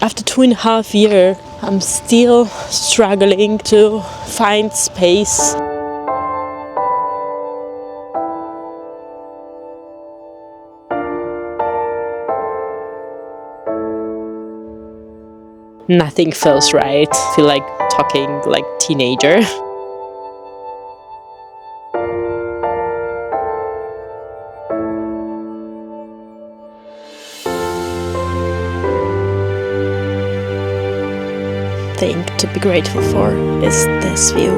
After 2.5 years, I'm still struggling to find space. Nothing feels right. I feel like talking like teenager. Thing to be grateful for is this view.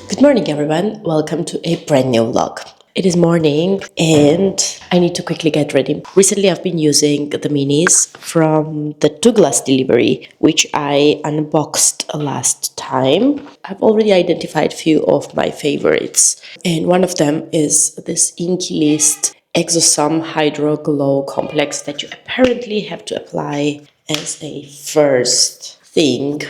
Good morning, everyone. Welcome to a brand new vlog. It is morning and I need to quickly get ready. Recently, I've been using the minis from the Douglas delivery, which I unboxed last time. I've already identified a few of my favorites, and one of them is this Wishlist Exosome Hydro Glow Complex that you apparently have to apply as a first thing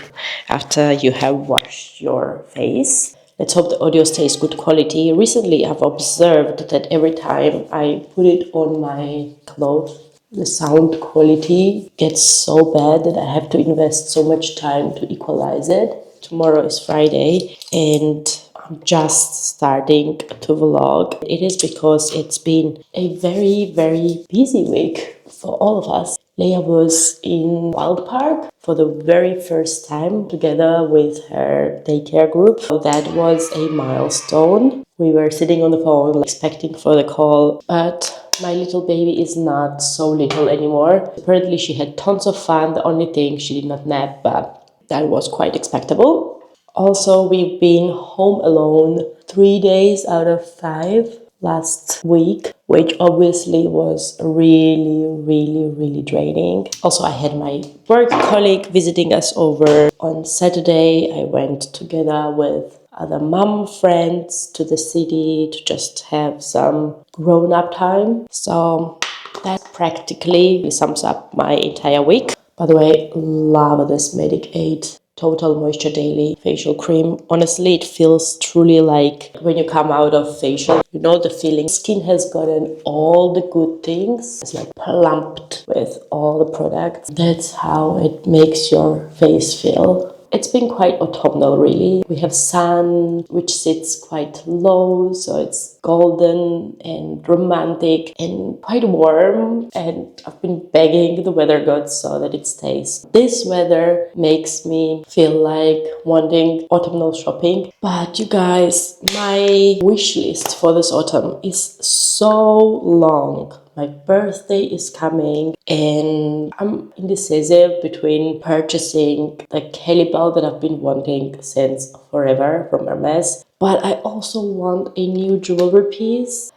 after you have washed your face. Let's hope the audio stays good quality. Recently, I've observed that every time I put it on my clothes, the sound quality gets so bad that I have to invest so much time to equalize it. Tomorrow is Friday and I'm just starting to vlog. It is because it's been a very, very busy week for all of us. Leia was in Wild Park for the very first time together with her daycare group. So that was a milestone. We were sitting on the phone expecting for the call, but my little baby is not so little anymore. Apparently she had tons of fun. The only thing, she did not nap, but that was quite expectable. Also, we've been home alone 3 days out of 5 last week, which obviously was really draining. Also, I had my work colleague visiting us over on Saturday. I went together with other mom friends to the city to just have some grown-up time. So that practically sums up my entire week. By the way, love this Medic 8 Total Moisture Daily facial cream. Honestly, it feels truly like when you come out of facial, you know the feeling. Skin has gotten all the good things. It's like plumped with all the products. That's how it makes your face feel. It's been quite autumnal, really. We have sun, which sits quite low, so it's golden and romantic and quite warm. And I've been begging the weather gods so that it stays. This weather makes me feel like wanting autumnal shopping. But you guys, my wish list for this autumn is so long. My birthday is coming and I'm indecisive between purchasing the Kelly belt that I've been wanting since forever from Hermes, but I also want a new jewelry piece.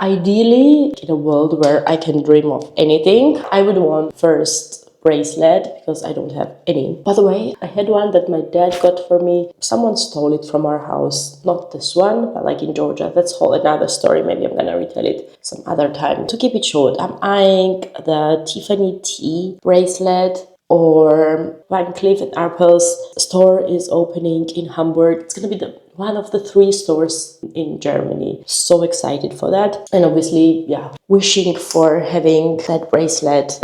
Ideally, in a world where I can dream of anything, I would want first bracelet because I don't have any. By the way, I had one that my dad got for me. Someone stole it from our house. Not this one, but like in Georgia. That's whole another story. Maybe I'm gonna retell it some other time. To keep it short, I'm eyeing the Tiffany T bracelet, or Van Cleef Arpels store is opening in Hamburg. It's gonna be one of the 3 stores in Germany. So excited for that. And obviously, yeah, wishing for having that bracelet,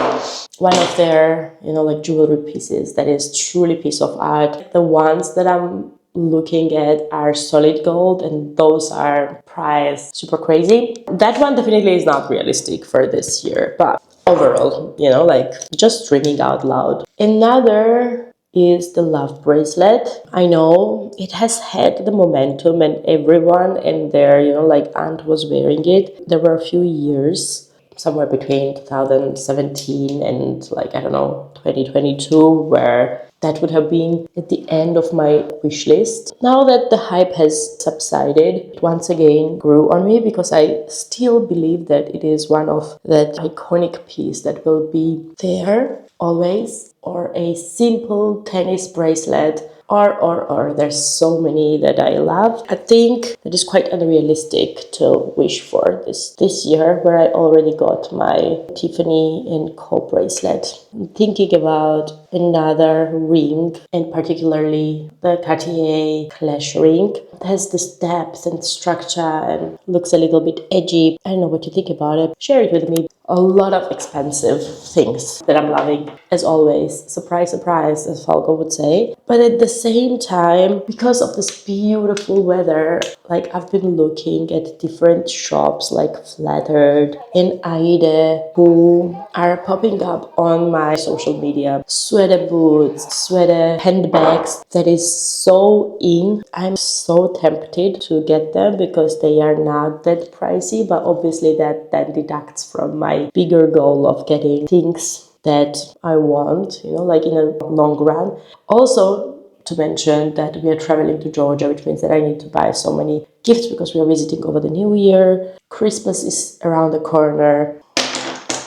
one of their, like jewelry pieces that is truly piece of art. The ones that I'm looking at are solid gold, and those are priced super crazy. That one definitely is not realistic for this year, but overall, like just dreaming out loud. Another is the love bracelet. I know it has had the momentum and everyone and their, like aunt was wearing it. There were a few years, somewhere between 2017 and 2022, where that would have been at the end of my wish list. Now that the hype has subsided, it once again grew on me because I still believe that it is one of that iconic piece that will be there always. Or a simple tennis bracelet, or there's so many that I love. I think that is quite unrealistic to wish for this year, where I already got my Tiffany Co bracelet. I'm thinking about another ring, and particularly the Cartier Clash ring. It has this depth and structure and looks a little bit edgy. I don't know what you think about it. Share it with me. A lot of expensive things that I'm loving, as always. Surprise, surprise, as Falco would say. But at the same time, because of this beautiful weather, like I've been looking at different shops like Flattered and Ayede who are popping up on my social media. Sweater boots, sweater handbags that is so in. I'm so tempted to get them because they are not that pricey, but obviously that then deducts from my bigger goal of getting things that I want, like in a long run. Also, to mention that we are traveling to Georgia, which means that I need to buy so many gifts because we are visiting over the New Year. Christmas is around the corner.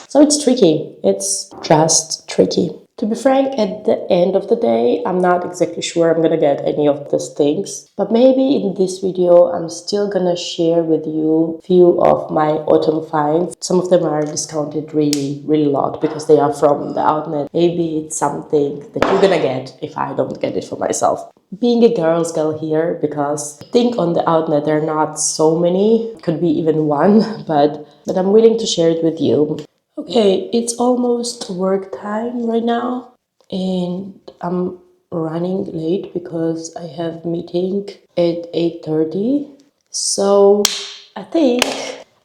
So it's tricky. It's just tricky. To be frank, at the end of the day, I'm not exactly sure I'm gonna get any of these things. But maybe in this video, I'm still gonna share with you a few of my autumn finds. Some of them are discounted really, really a lot because they are from the outlet. Maybe it's something that you're gonna get if I don't get it for myself. Being a girl's girl here, because I think on the outlet there are not so many, could be even one, but I'm willing to share it with you. Okay, it's almost work time right now and I'm running late because I have meeting at 8:30. So I think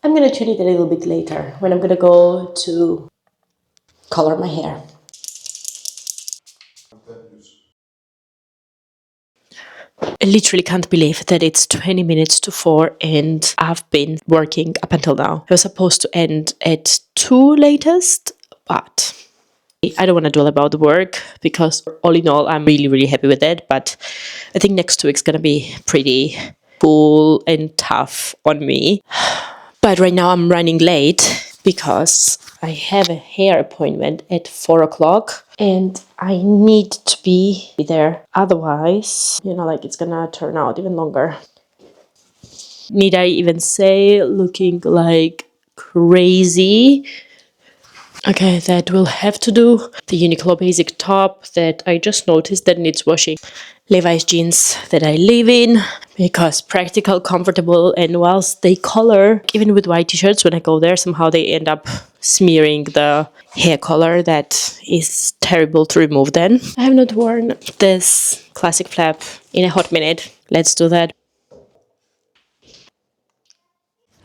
I'm gonna tune it a little bit later when I'm gonna go to color my hair. I literally can't believe that it's 20 minutes to 4 and I've been working up until now. I was supposed to end at 2 latest, but I don't want to dwell about the work because all in all, I'm really, really happy with it. But I think next week's going to be pretty full and tough on me. But right now I'm running late because I have a hair appointment at 4 o'clock and I need to be there. Otherwise, it's going to turn out even longer. Need I even say looking like crazy? Okay, that will have to do. The Uniqlo basic top that I just noticed that needs washing. Levi's jeans that I live in because practical, comfortable, and whilst they color, even with white t-shirts, when I go there, somehow they end up smearing the hair color that is terrible to remove then. I have not worn this classic flap in a hot minute. Let's do that.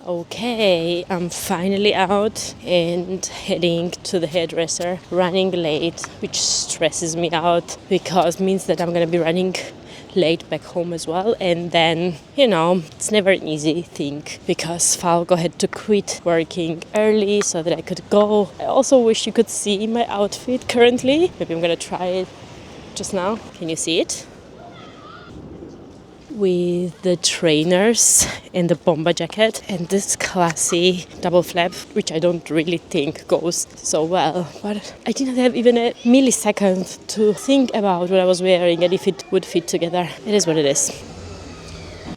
Okay, I'm finally out and heading to the hairdresser, running late, which stresses me out because it means that I'm gonna be running late back home as well. And then, it's never an easy thing because Falco had to quit working early so that I could go. I also wish you could see my outfit currently. Maybe I'm gonna try it just now. Can you see it? With the trainers and the bomber jacket and this classy double flap, which I don't really think goes so well. But I didn't have even a millisecond to think about what I was wearing and if it would fit together. It is what it is.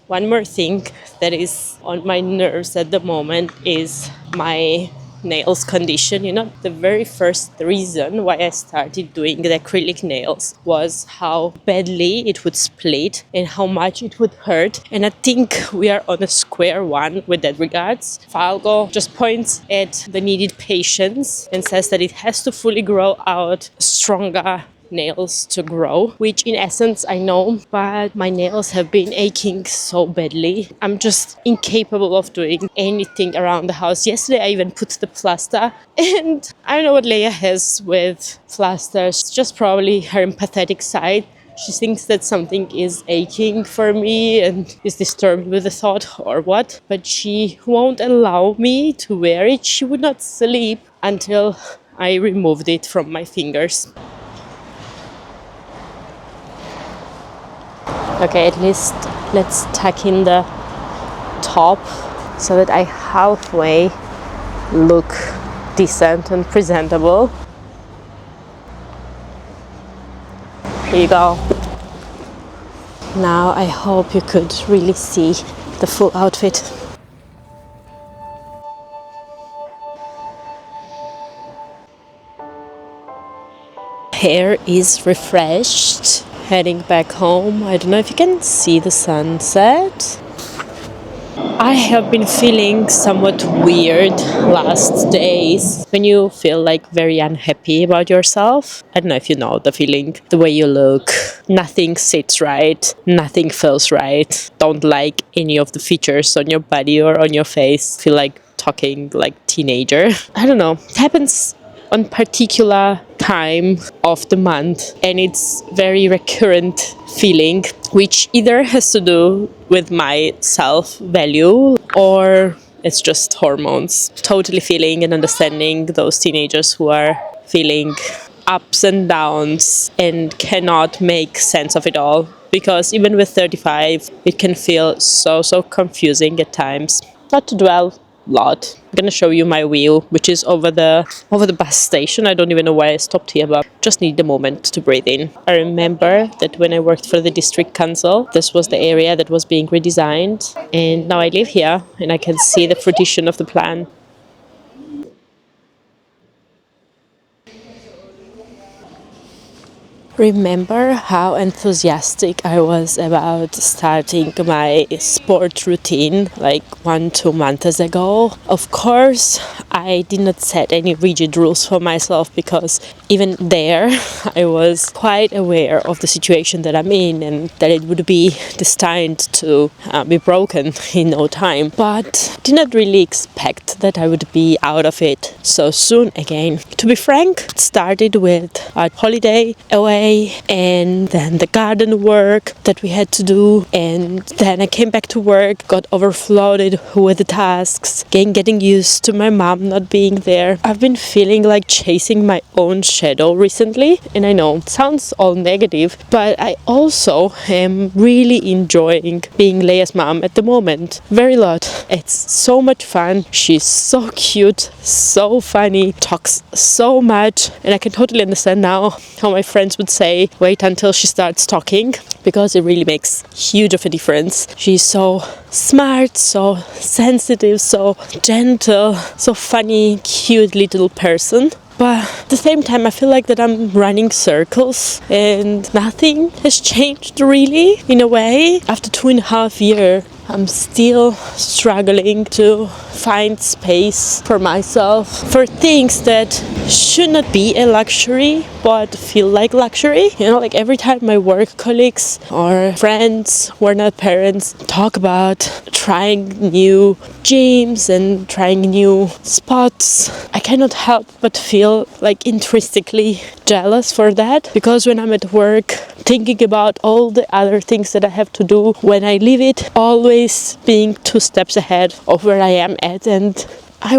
One more thing that is on my nerves at the moment is my nails condition. The very first reason why I started doing the acrylic nails was how badly it would split and how much it would hurt. And I think we are on a square one with that regards. Falco just points at the needed patience and says that it has to fully grow out stronger nails to grow, which in essence I know, but my nails have been aching so badly. I'm just incapable of doing anything around the house. Yesterday I even put the plaster, and I don't know what Leia has with plasters. It's just probably her empathetic side. She thinks that something is aching for me and is disturbed with the thought or what, but she won't allow me to wear it. She would not sleep until I removed it from my fingers. Okay, at least let's tuck in the top so that I halfway look decent and presentable. Here you go. Now I hope you could really see the full outfit. hair is refreshed. Heading back home. I don't know if you can see the sunset. I have been feeling somewhat weird last days. When you feel like very unhappy about yourself. I don't know if you know the feeling, the way you look. Nothing sits right, nothing feels right. Don't like any of the features on your body or on your face. Feel like talking like teenager. I don't know. It happens on particular time of the month, and it's very recurrent feeling, which either has to do with my self-value or it's just hormones. Totally feeling and understanding those teenagers who are feeling ups and downs and cannot make sense of it all, because even with 35 it can feel so confusing at times. Not to dwell lot. I'm gonna show you my wheel, which is over the bus station. I don't even know why I stopped here, but just need a moment to breathe in. I remember that when I worked for the district council, this was the area that was being redesigned, and now I live here and I can see the fruition of the plan. Remember how enthusiastic I was about starting my sport routine like 1-2 months ago? Of course, I did not set any rigid rules for myself, because even there I was quite aware of the situation that I'm in and that it would be destined to be broken in no time. But did not really expect that I would be out of it so soon again. To be frank, it started with a holiday away, and then the garden work that we had to do, and then I came back to work, got overflooded with the tasks, getting used to my mom not being there. I've been feeling like chasing my own shadow recently, and I know it sounds all negative, but I also am really enjoying being Leia's mom at the moment. Very lot. It's so much fun. She's so cute, so funny, talks so much, and I can totally understand now how my friends would say wait until she starts talking, because it really makes huge of a difference. She's so smart, so sensitive, so gentle, so funny, cute little person. But at the same time, I feel like that I'm running circles and nothing has changed really, in a way. After 2.5 years, I'm still struggling to find space for myself, for things that should not be a luxury but feel like luxury. You know, like every time my work colleagues or friends who are not parents talk about trying new gyms and trying new spots, I cannot help but feel like intrinsically jealous for that, because when I'm at work thinking about all the other things that I have to do when I leave it, always being 2 steps ahead of where I am at. And I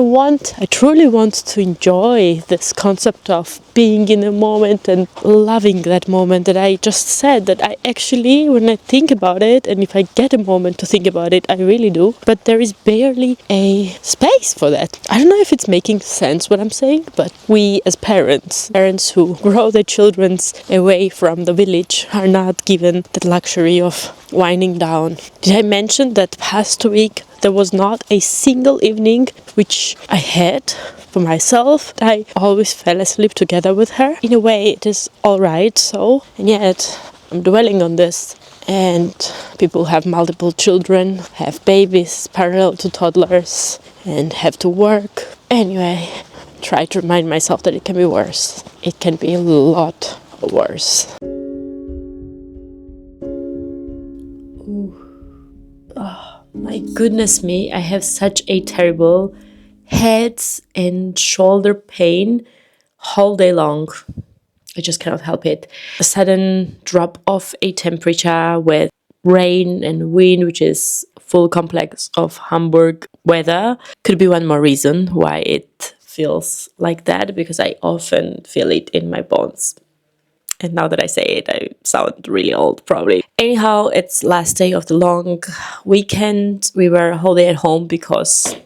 truly want to enjoy this concept of being in a moment and loving that moment that I just said, that I actually, when I think about it, and if I get a moment to think about it, I really do, but there is barely a space for that. I don't know if it's making sense what I'm saying, but we as parents who grow their children away from the village, are not given the luxury of winding down. Did I mention that past week there was not a single evening which I had for myself? I always fell asleep together with her. In a way, it is alright, so, and yet I'm dwelling on this. And people who have multiple children, have babies parallel to toddlers, and have to work. Anyway, try to remind myself that it can be worse. It can be a lot worse. Oh, my goodness me, I have such a terrible head and shoulder pain whole day long. I just cannot help it. A sudden drop of a temperature with rain and wind, which is full complex of Hamburg weather, could be one more reason why it feels like that, because I often feel it in my bones. And now that I say it, I sound really old, probably. Anyhow, it's last day of the long weekend. We were a whole day at home because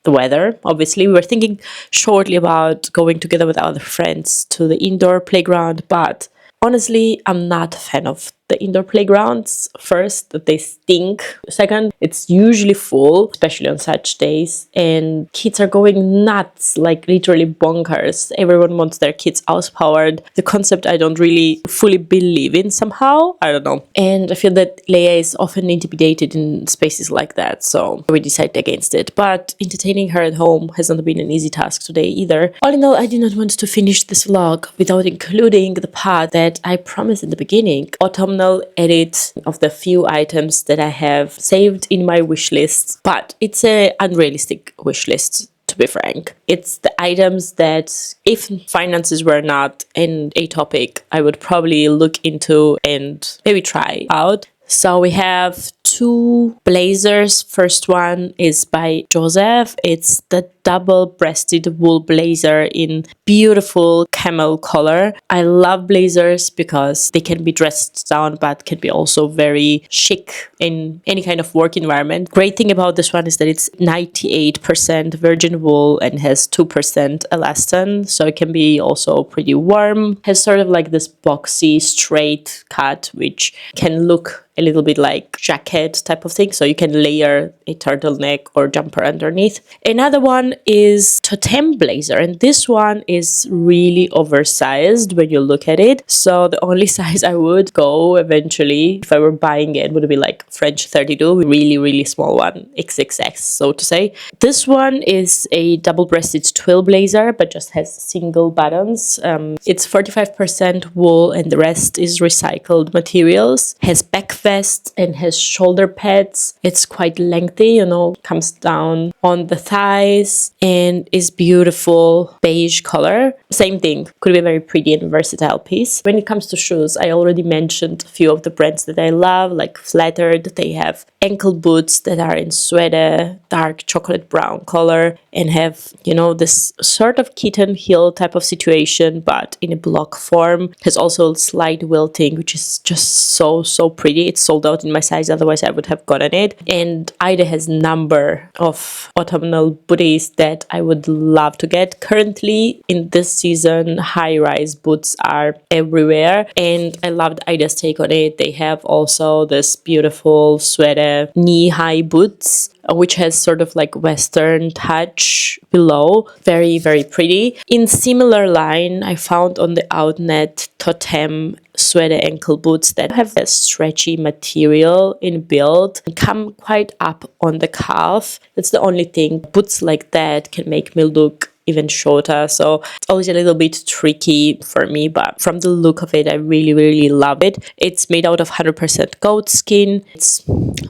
the weather, obviously. We were thinking shortly about going together with other friends to the indoor playground, but honestly, I'm not a fan of the indoor playgrounds. First, that they stink. Second, it's usually full, especially on such days, and kids are going nuts, like literally bonkers. Everyone wants their kids house-powered. The concept I don't really fully believe in somehow. I don't know. And I feel that Leia is often intimidated in spaces like that, so we decided against it. But entertaining her at home hasn't been an easy task today either. All in all, I did not want to finish this vlog without including the part that I promised in the beginning. Autumnal edit of the few items that I have saved in my wish list. But it's an unrealistic wish list, to be frank. It's the items that, if finances were not a topic, I would probably look into and maybe try out. So we have 2 blazers. First one is by Joseph. It's the double-breasted wool blazer in beautiful camel color. I love blazers because they can be dressed down but can be also very chic in any kind of work environment. Great thing about this one is that it's 98% virgin wool and has 2% elastin, so it can be also pretty warm. Has sort of like this boxy straight cut which can look a little bit like jacket type of thing, so you can layer a turtleneck or jumper underneath. Another one is Totem blazer, and this one is really oversized when you look at it. So the only size I would go eventually if I were buying it would be like French 32, really small one, XXX so to say. This one is a double-breasted twill blazer but just has single buttons. It's 45% wool and the rest is recycled materials. Has back vest and has shoulder pads. It's quite lengthy, you know, comes down on the thighs and is beautiful beige color. Same thing, could be a very pretty and versatile piece. When it comes to shoes, I already mentioned a few of the brands that I love, like Flattered. They have ankle boots that are in suede, dark chocolate brown color, and have, you know, this sort of kitten heel type of situation but in a block form. Has also slight wilting, which is just so pretty. It's sold out in my size, otherwise I would have gotten it. And Ayede has number of autumnal booties that I would love to get. Currently in this season, high-rise boots are everywhere and I loved Ayede's take on it. They have also this beautiful suede knee-high boots which has sort of like western touch below. Very pretty. In similar line, I found on the Outnet Totem suede ankle boots that have a stretchy material in build and come quite up on the calf. That's the only thing. Boots like that can make me look even shorter, so it's always a little bit tricky for me, but from the look of it I really love it. It's made out of 100% goat skin. It's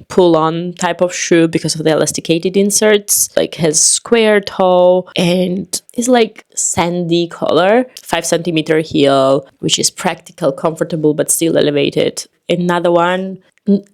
pull-on type of shoe because of the elasticated inserts. Like has square toe and is like sandy color. 5 cm heel, which is practical, comfortable but still elevated. Another one,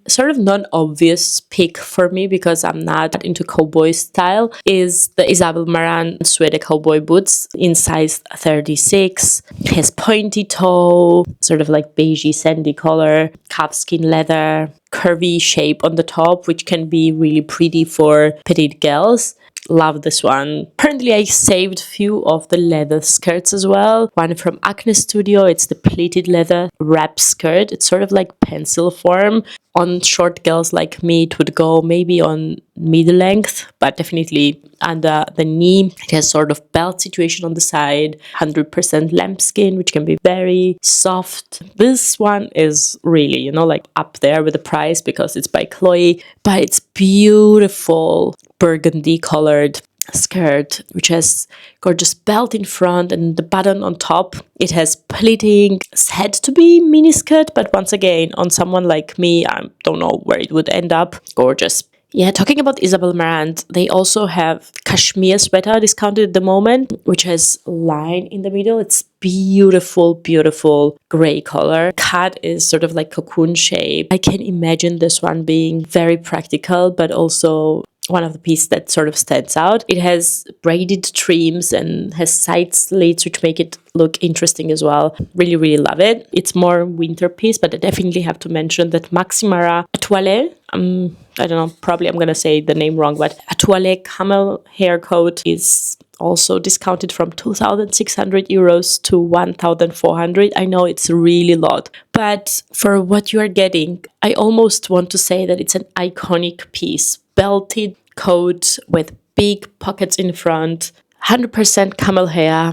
sort of non-obvious pick for me because I'm not into cowboy style, is the Isabel Marant suede cowboy boots in size 36. Has pointy toe, sort of like beigey sandy color, calfskin leather, curvy shape on the top, which can be really pretty for petite girls. Love this one. Currently I saved a few of the leather skirts as well. One from Acne Studio, it's the pleated leather wrap skirt. It's sort of like pencil form. On short girls like me, it would go maybe on mid-length, but definitely under the knee. It has sort of belt situation on the side, 100% lambskin, which can be very soft. This one is really, you know, like up there with the price because it's by Chloe, but it's beautiful burgundy colored skirt, which has gorgeous belt in front and the button on top. It has pleating, said to be mini skirt, but once again, on someone like me, I don't know where it would end up. Gorgeous. Yeah, talking about Isabel Marant, they also have cashmere sweater discounted at the moment, which has line in the middle. It's beautiful gray color. Cut is sort of like cocoon shape. I can imagine this one being very practical, but also one of the pieces that sort of stands out. It has braided trims and has side slits which make it look interesting as well. Really love it. It's more winter piece, but I definitely have to mention that Maximara Toilet, I don't know, probably I'm gonna say the name wrong, but a Toilet camel hair coat is also discounted from 2,600 euros to 1,400. I know it's really a lot, but for what you are getting, I almost want to say that it's an iconic piece. Belted coat with big pockets in front, 100% camel hair,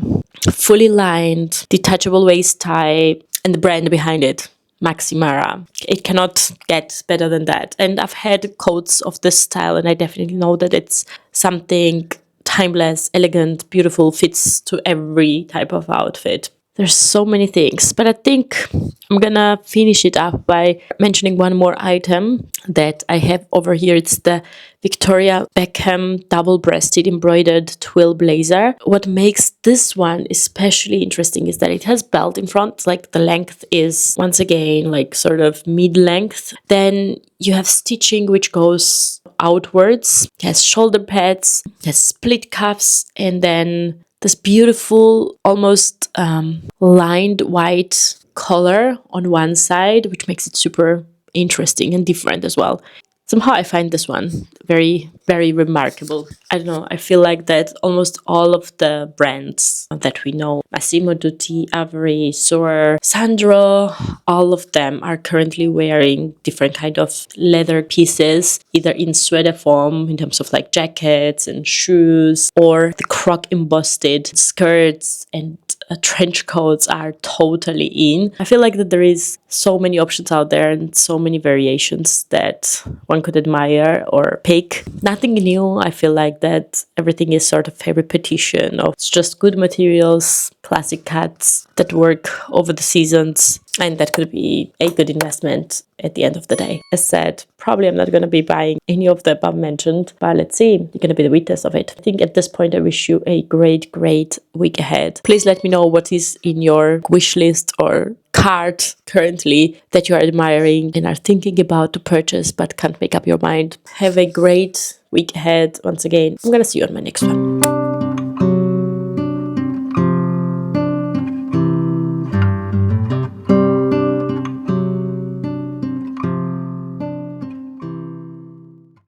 fully lined, detachable waist tie, and the brand behind it, Maxi Mara. It cannot get better than that. And I've had coats of this style, and I definitely know that it's something timeless, elegant, beautiful, fits to every type of outfit. There's so many things, but I think I'm gonna finish it up by mentioning one more item that I have over here. It's the Victoria Beckham double-breasted embroidered twill blazer. What makes this one especially interesting is that it has belt in front, like the length is once again like sort of mid-length. Then you have stitching which goes outwards, it has shoulder pads, it has split cuffs, and then this beautiful, almost lined white collar on one side, which makes it super interesting and different as well. Somehow I find this one very, very remarkable. I don't know, I feel like that almost all of the brands that we know, Massimo Dutti, Avery, Soar, Sandro, all of them are currently wearing different kind of leather pieces, either in sweater form in terms of like jackets and shoes, or the croc embossed skirts and trench coats are totally in. I feel like that there is so many options out there and so many variations that one could admire or pick. Nothing new. I feel like that everything is sort of a repetition of it's just good materials, classic cuts that work over the seasons, and that could be a good investment at the end of the day. As said, probably I'm not going to be buying any of the above mentioned, but let's see. You're going to be the witness of it. I think at this point, I wish you a great, great week ahead. Please let me know what is in your wish list or cart currently that you are admiring and are thinking about to purchase but can't make up your mind. Have a great week ahead. Once again, I'm going to see you on my next one.